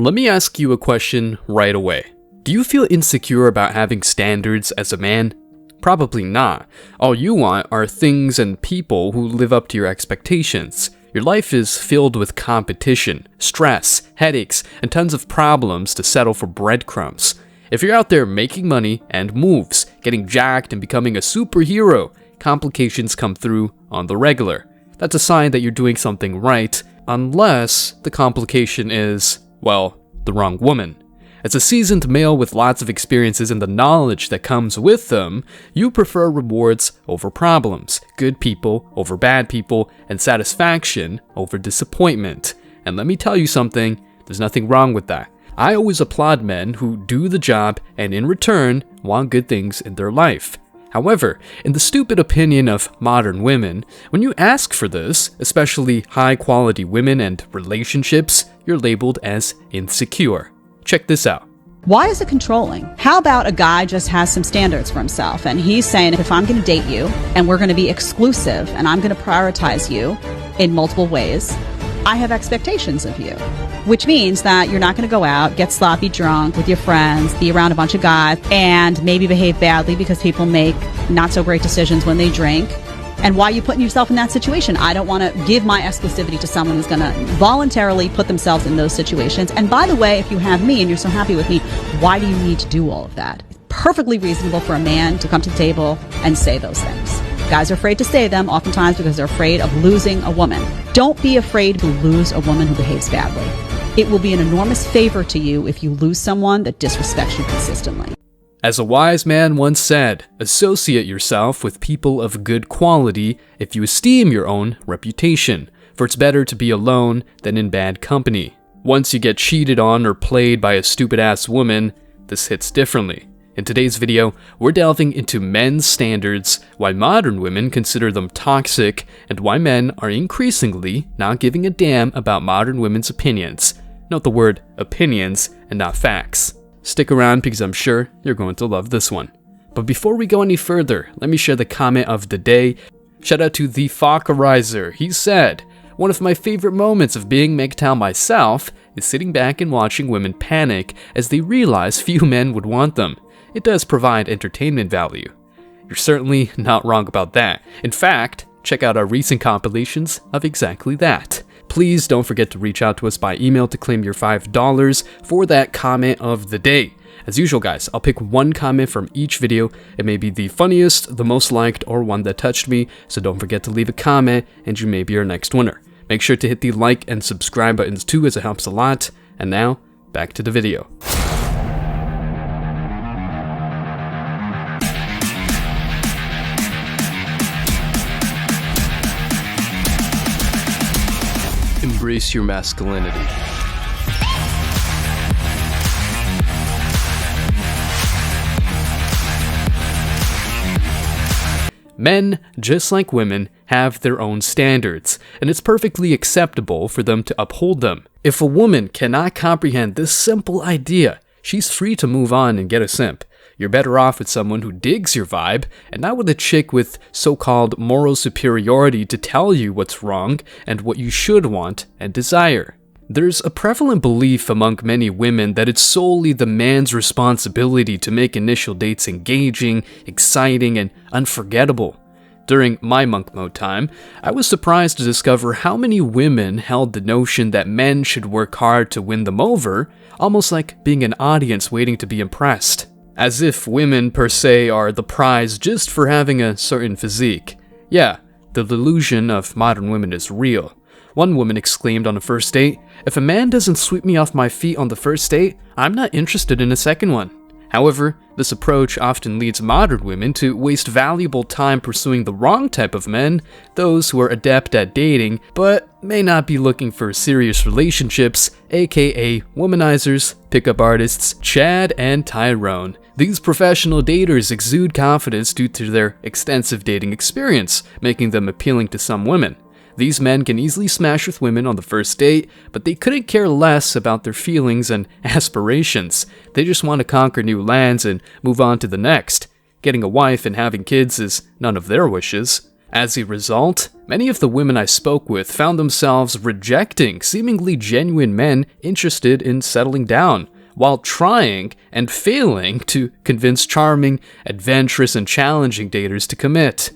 Let me ask you a question right away. Do you feel insecure about having standards as a man? Probably not. All you want are things and people who live up to your expectations. Your life is filled with competition, stress, headaches, and tons of problems to settle for breadcrumbs. If you're out there making money and moves, getting jacked and becoming a superhero, complications come through on the regular. That's a sign that you're doing something right, unless the complication is, well, the wrong woman. As a seasoned male with lots of experiences and the knowledge that comes with them, you prefer rewards over problems, good people over bad people, and satisfaction over disappointment. And let me tell you something, there's nothing wrong with that. I always applaud men who do the job and in return want good things in their life. However, in the stupid opinion of modern women, when you ask for this, especially high-quality women and relationships, you're labeled as insecure. Check this out. Why is it controlling? How about a guy just has some standards for himself and he's saying, if I'm going to date you and we're going to be exclusive and I'm going to prioritize you in multiple ways, I have expectations of you, which means that you're not going to go out, get sloppy drunk with your friends, be around a bunch of guys, and maybe behave badly because people make not so great decisions when they drink. And why are you putting yourself in that situation? I don't want to give my exclusivity to someone who's going to voluntarily put themselves in those situations. And by the way, if you have me and you're so happy with me, why do you need to do all of that? It's perfectly reasonable for a man to come to the table and say those things. Guys are afraid to say them, oftentimes because they're afraid of losing a woman. Don't be afraid to lose a woman who behaves badly. It will be an enormous favor to you if you lose someone that disrespects you consistently. As a wise man once said, associate yourself with people of good quality if you esteem your own reputation, for it's better to be alone than in bad company. Once you get cheated on or played by a stupid-ass woman, this hits differently. In today's video, we're delving into men's standards, why modern women consider them toxic, and why men are increasingly not giving a damn about modern women's opinions. Note the word opinions and not facts. Stick around because I'm sure you're going to love this one. But before we go any further, let me share the comment of the day. Shout out to the Fockerizer. He said, "One of my favorite moments of being MGTOW myself is sitting back and watching women panic as they realize few men would want them. It does provide entertainment value." You're certainly not wrong about that. In fact, check out our recent compilations of exactly that. Please don't forget to reach out to us by email to claim your $5 for that comment of the day. As usual, guys, I'll pick one comment from each video. It may be the funniest, the most liked, or one that touched me, so don't forget to leave a comment and you may be our next winner. Make sure to hit the like and subscribe buttons too, as it helps a lot. And now, back to the video. Embrace your masculinity. Men, just like women, have their own standards, and it's perfectly acceptable for them to uphold them. If a woman cannot comprehend this simple idea, she's free to move on and get a simp. You're better off with someone who digs your vibe, and not with a chick with so-called moral superiority to tell you what's wrong and what you should want and desire. There's a prevalent belief among many women that it's solely the man's responsibility to make initial dates engaging, exciting, and unforgettable. During my monk mode time, I was surprised to discover how many women held the notion that men should work hard to win them over, almost like being an audience waiting to be impressed. As if women per se are the prize just for having a certain physique. Yeah, the delusion of modern women is real. One woman exclaimed on a first date, "If a man doesn't sweep me off my feet on the first date, I'm not interested in a second one." However, this approach often leads modern women to waste valuable time pursuing the wrong type of men, those who are adept at dating, but may not be looking for serious relationships, aka womanizers, pickup artists, Chad and Tyrone. These professional daters exude confidence due to their extensive dating experience, making them appealing to some women. These men can easily smash with women on the first date, but they couldn't care less about their feelings and aspirations. They just want to conquer new lands and move on to the next. Getting a wife and having kids is none of their wishes. As a result, many of the women I spoke with found themselves rejecting seemingly genuine men interested in settling down, while trying and failing to convince charming, adventurous, and challenging daters to commit.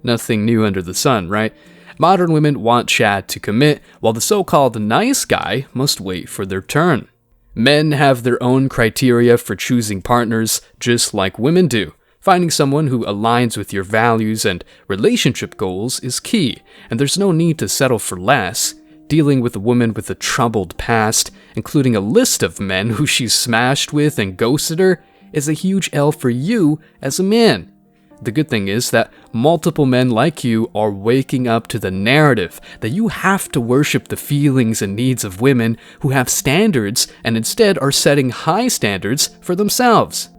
Nothing new under the sun, right? Modern women want Chad to commit, while the so-called nice guy must wait for their turn. Men have their own criteria for choosing partners, just like women do. Finding someone who aligns with your values and relationship goals is key, and there's no need to settle for less. Dealing with a woman with a troubled past, including a list of men who she's smashed with and ghosted her, is a huge L for you as a man. The good thing is that multiple men like you are waking up to the narrative that you have to worship the feelings and needs of women who have standards and instead are setting high standards for themselves.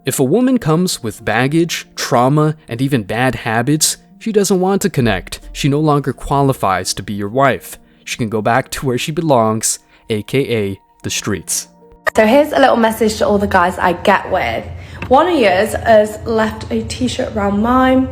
If a woman comes with baggage, trauma, and even bad habits, she doesn't want to connect. She no longer qualifies to be your wife. She can go back to where she belongs, aka the streets. So here's a little message to all the guys I get with. One of yours has left a t-shirt around mine.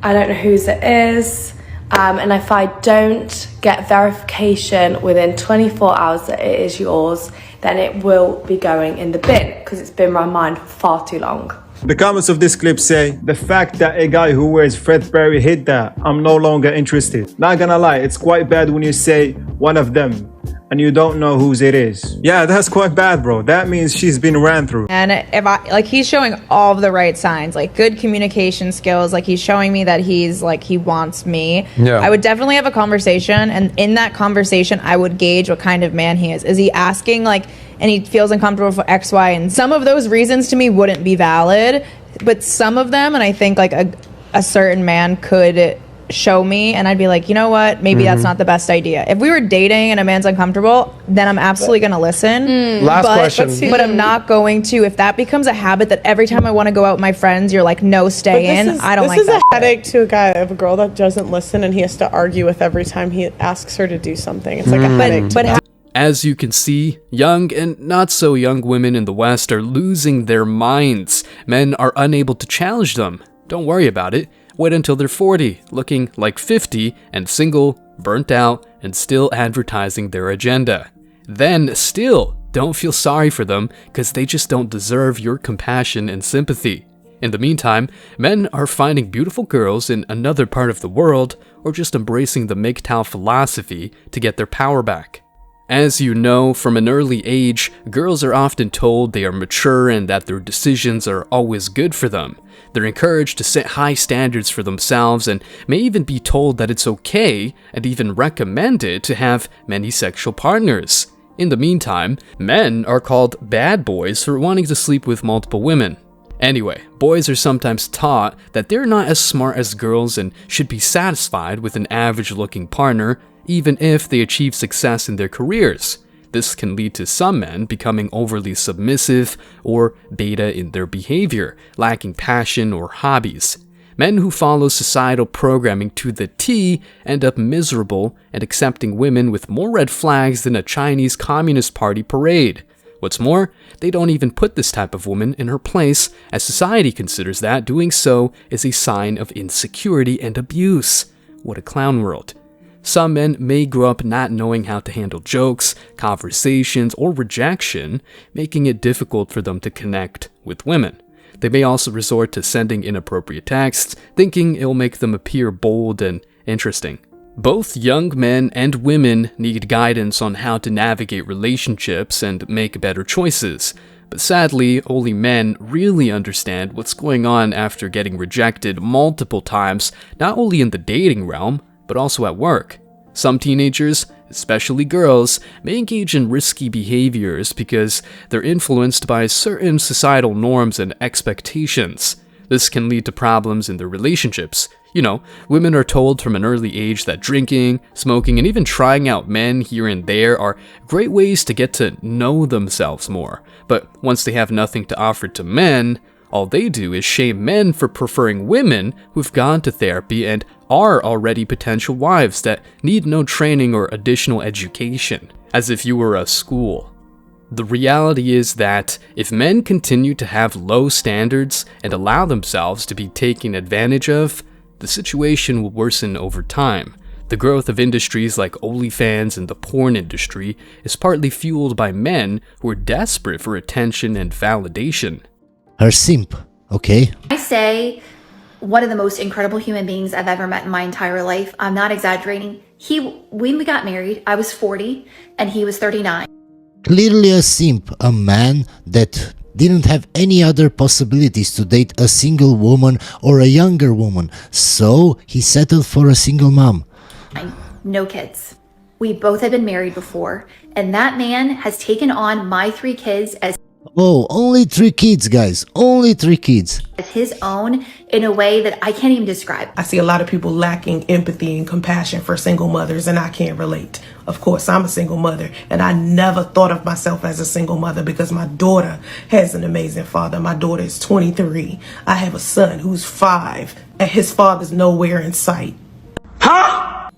I don't know whose it is. And if I don't get verification within 24 hours that it is yours, then it will be going in the bin because it's been around mine for far too long. The comments of this clip say, the fact that a guy who wears Fredberry hit that, I'm no longer interested. Not gonna lie, it's quite bad when you say one of them and you don't know whose it is. Yeah, that's quite bad, bro. That means she's been ran through. And if I, like, he's showing all of the right signs, like good communication skills, like he's showing me that he's like, he wants me. Yeah. I would definitely have a conversation, and in that conversation, I would gauge what kind of man he is. Is he asking like, and he feels uncomfortable for X, Y, and some of those reasons to me wouldn't be valid, but some of them, and I think like a certain man could show me, and I'd be like, you know what, maybe that's not the best idea. If we were dating and a man's uncomfortable, then I'm absolutely gonna listen. Last question. But I'm not going to, if that becomes a habit that every time I want to go out with my friends, you're like, no, stay in. I don't like that. This is a headache to a guy, of a girl that doesn't listen, and he has to argue with every time he asks her to do something. It's like a headache. But as you can see, young and not so young women in the West are losing their minds. Men are unable to challenge them. Don't worry about it. Wait until they're 40, looking like 50, and single, burnt out, and still advertising their agenda. Then, still, don't feel sorry for them, because they just don't deserve your compassion and sympathy. In the meantime, men are finding beautiful girls in another part of the world, or just embracing the MGTOW philosophy to get their power back. As you know, from an early age, girls are often told they are mature and that their decisions are always good for them. They're encouraged to set high standards for themselves and may even be told that it's okay and even recommended to have many sexual partners. In the meantime, men are called bad boys for wanting to sleep with multiple women. Anyway, boys are sometimes taught that they're not as smart as girls and should be satisfied with an average-looking partner, even if they achieve success in their careers. This can lead to some men becoming overly submissive or beta in their behavior, lacking passion or hobbies. Men who follow societal programming to the T end up miserable and accepting women with more red flags than a Chinese Communist Party parade. What's more, they don't even put this type of woman in her place, as society considers that doing so is a sign of insecurity and abuse. What a clown world. Some men may grow up not knowing how to handle jokes, conversations, or rejection, making it difficult for them to connect with women. They may also resort to sending inappropriate texts, thinking it'll make them appear bold and interesting. Both young men and women need guidance on how to navigate relationships and make better choices. But sadly, only men really understand what's going on after getting rejected multiple times, not only in the dating realm, but also at work. Some teenagers, especially girls, may engage in risky behaviors because they're influenced by certain societal norms and expectations. This can lead to problems in their relationships. You know, women are told from an early age that drinking, smoking, and even trying out men here and there are great ways to get to know themselves more. But once they have nothing to offer to men, all they do is shame men for preferring women who've gone to therapy and are already potential wives that need no training or additional education, as if you were a school. The reality is that if men continue to have low standards and allow themselves to be taken advantage of, the situation will worsen over time. The growth of industries like OnlyFans and the porn industry is partly fueled by men who are desperate for attention and validation. Her simp, okay? I say one of the most incredible human beings I've ever met in my entire life. I'm not exaggerating. When we got married, I was 40 and he was 39. Clearly a simp, a man that didn't have any other possibilities to date a single woman or a younger woman, so he settled for a single mom. No kids. We both had been married before, and that man has taken on my 3 kids as only 3 kids, guys. Only 3 kids. his own in a way that I can't even describe. I see a lot of people lacking empathy and compassion for single mothers, and I can't relate. Of course, I'm a single mother, and I never thought of myself as a single mother because my daughter has an amazing father. My daughter is 23. I have a son who's 5, and his father's nowhere in sight. Huh?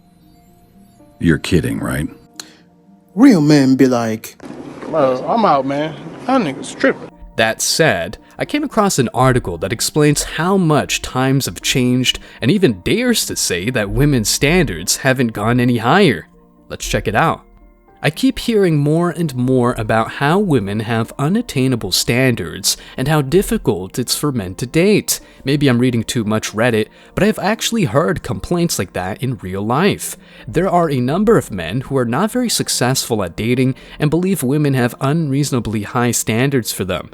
You're kidding, right? Real men be like, I'm out, man. That nigga's tripping. That said, I came across an article that explains how much times have changed and even dares to say that women's standards haven't gone any higher. Let's check it out. I keep hearing more and more about how women have unattainable standards and how difficult it's for men to date. Maybe I'm reading too much Reddit, but I've actually heard complaints like that in real life. There are a number of men who are not very successful at dating and believe women have unreasonably high standards for them.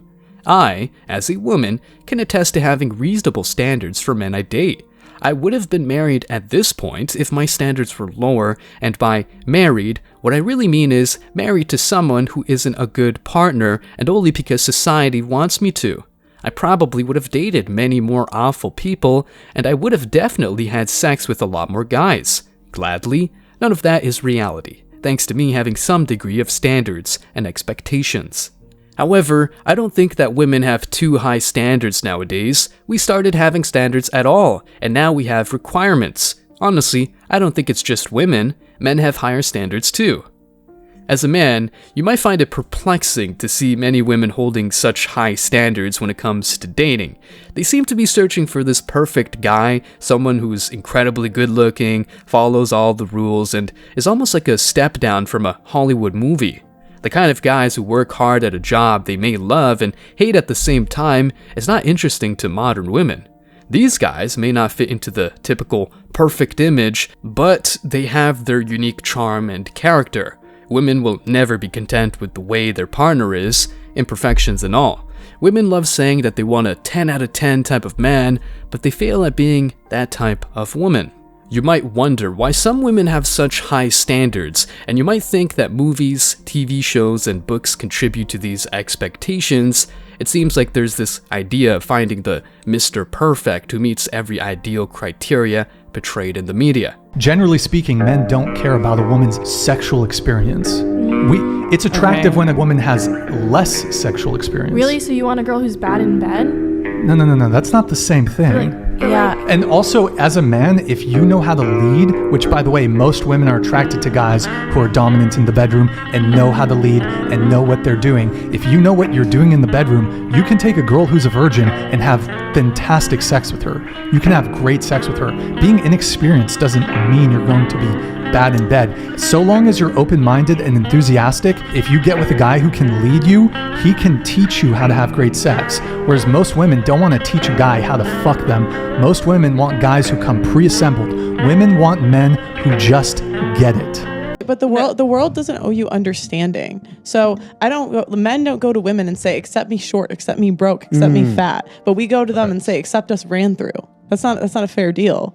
I, as a woman, can attest to having reasonable standards for men I date. I would have been married at this point if my standards were lower, and by married, what I really mean is married to someone who isn't a good partner and only because society wants me to. I probably would have dated many more awful people, and I would have definitely had sex with a lot more guys. Gladly, none of that is reality, thanks to me having some degree of standards and expectations. However, I don't think that women have too high standards nowadays. We started having standards at all, and now we have requirements. Honestly, I don't think it's just women. Men have higher standards too. As a man, you might find it perplexing to see many women holding such high standards when it comes to dating. They seem to be searching for this perfect guy, someone who's incredibly good looking, follows all the rules, and is almost like a step down from a Hollywood movie. The kind of guys who work hard at a job they may love and hate at the same time is not interesting to modern women. These guys may not fit into the typical perfect image, but they have their unique charm and character. Women will never be content with the way their partner is, imperfections and all. Women love saying that they want a 10 out of 10 type of man, but they fail at being that type of woman. You might wonder why some women have such high standards, and you might think that movies, TV shows, and books contribute to these expectations. It seems like there's this idea of finding the Mr. Perfect who meets every ideal criteria portrayed in the media. Generally speaking, men don't care about a woman's sexual experience. It's attractive when a woman has less sexual experience. Really? So you want a girl who's bad in bed? No, that's not the same thing. Yeah. And also, as a man, if you know how to lead, which by the way, most women are attracted to guys who are dominant in the bedroom and know how to lead and know what they're doing. If you know what you're doing in the bedroom, you can take a girl who's a virgin and have fantastic sex with her. You can have great sex with her. Being inexperienced doesn't mean you're going to be bad in bed. So long as you're open-minded and enthusiastic, if you get with a guy who can lead you, he can teach you how to have great sex. Whereas most women don't want to teach a guy how to fuck them. Most women want guys who come pre-assembled. Women want men who just get it. But the world doesn't owe you understanding. So men don't go to women and say, accept me short, accept me broke, accept me fat. But we go to them and say, accept us ran through. That's not a fair deal.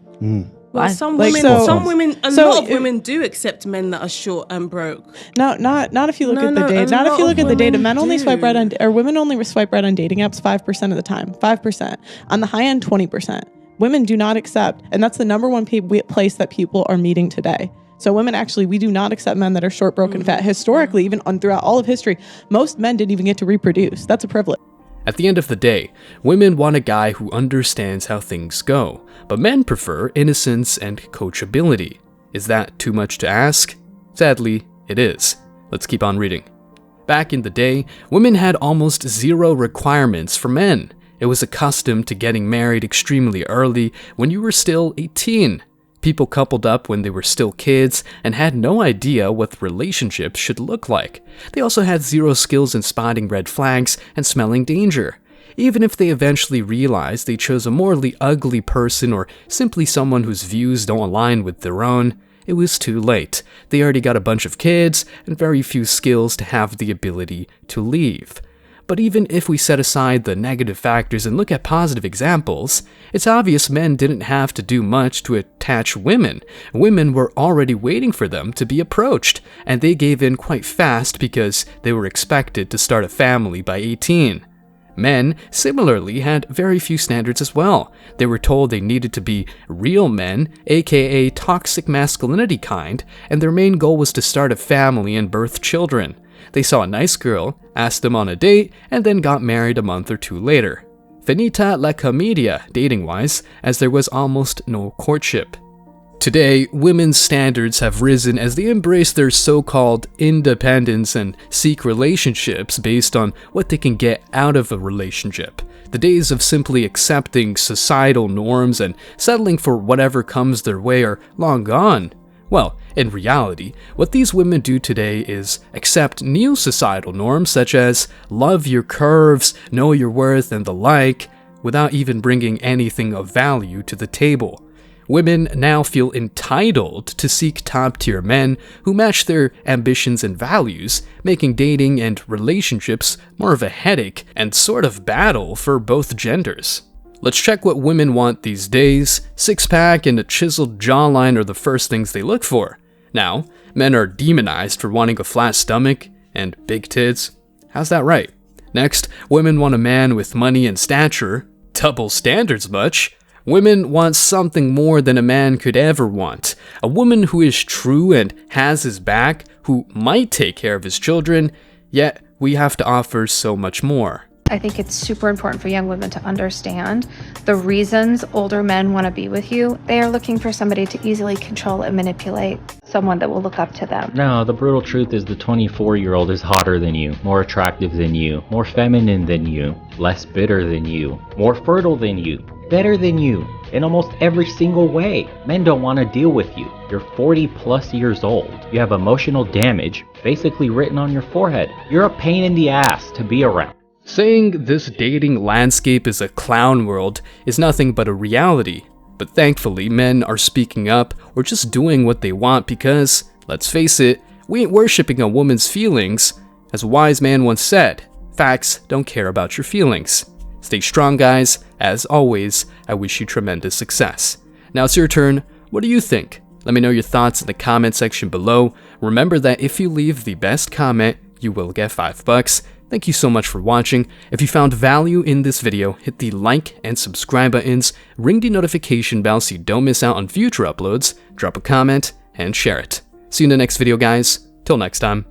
Well, some women, a lot of women do accept men that are short and broke. No, not if you look at the data. Not if you look at the data. Men only swipe right on, or women only swipe right on dating apps 5% of the time. 5%. On the high end, 20%. Women do not accept, and that's the number one place that people are meeting today. So women we do not accept men that are short, broke, and fat. Historically, even throughout all of history, most men didn't even get to reproduce. That's a privilege. At the end of the day, women want a guy who understands how things go, but men prefer innocence and coachability. Is that too much to ask? Sadly, it is. Let's keep on reading. Back in the day, women had almost zero requirements for men. It was accustomed to getting married extremely early when you were still 18. People coupled up when they were still kids and had no idea what relationships should look like. They also had zero skills in spotting red flags and smelling danger. Even if they eventually realized they chose a morally ugly person or simply someone whose views don't align with their own, it was too late. They already got a bunch of kids and very few skills to have the ability to leave. But even if we set aside the negative factors and look at positive examples, it's obvious men didn't have to do much to attach women. Women were already waiting for them to be approached, and they gave in quite fast because they were expected to start a family by 18. Men, similarly, had very few standards as well. They were told they needed to be real men, aka toxic masculinity kind, and their main goal was to start a family and birth children. They saw a nice girl, asked them on a date, and then got married a month or two later. Finita la comedia, dating-wise, as there was almost no courtship. Today, women's standards have risen as they embrace their so-called independence and seek relationships based on what they can get out of a relationship. The days of simply accepting societal norms and settling for whatever comes their way are long gone. Well, in reality, what these women do today is accept new societal norms such as love your curves, know your worth, and the like, without even bringing anything of value to the table. Women now feel entitled to seek top-tier men who match their ambitions and values, making dating and relationships more of a headache and sort of battle for both genders. Let's check what women want these days. Six-pack and a chiseled jawline are the first things they look for. Now, men are demonized for wanting a flat stomach and big tits. How's that right? Next, women want a man with money and stature. Double standards much? Women want something more than a man could ever want. A woman who is true and has his back, who might take care of his children, yet we have to offer so much more. I think it's super important for young women to understand the reasons older men want to be with you. They are looking for somebody to easily control and manipulate, someone that will look up to them. No, the brutal truth is the 24-year-old is hotter than you, more attractive than you, more feminine than you, less bitter than you, more fertile than you, better than you, in almost every single way. Men don't want to deal with you. You're 40 plus years old. You have emotional damage basically written on your forehead. You're a pain in the ass to be around. Saying this dating landscape is a clown world is nothing but a reality, but thankfully men are speaking up or just doing what they want because, let's face it, we ain't worshipping a woman's feelings. As a wise man once said, facts don't care about your feelings. Stay strong, guys. As always, I wish you tremendous success. Now it's your turn. What do you think? Let me know your thoughts in the comment section below. Remember that if you leave the best comment, you will get $5. Thank you so much for watching. If you found value in this video, hit the like and subscribe buttons, ring the notification bell so you don't miss out on future uploads, drop a comment, and share it. See you in the next video, guys. Till next time.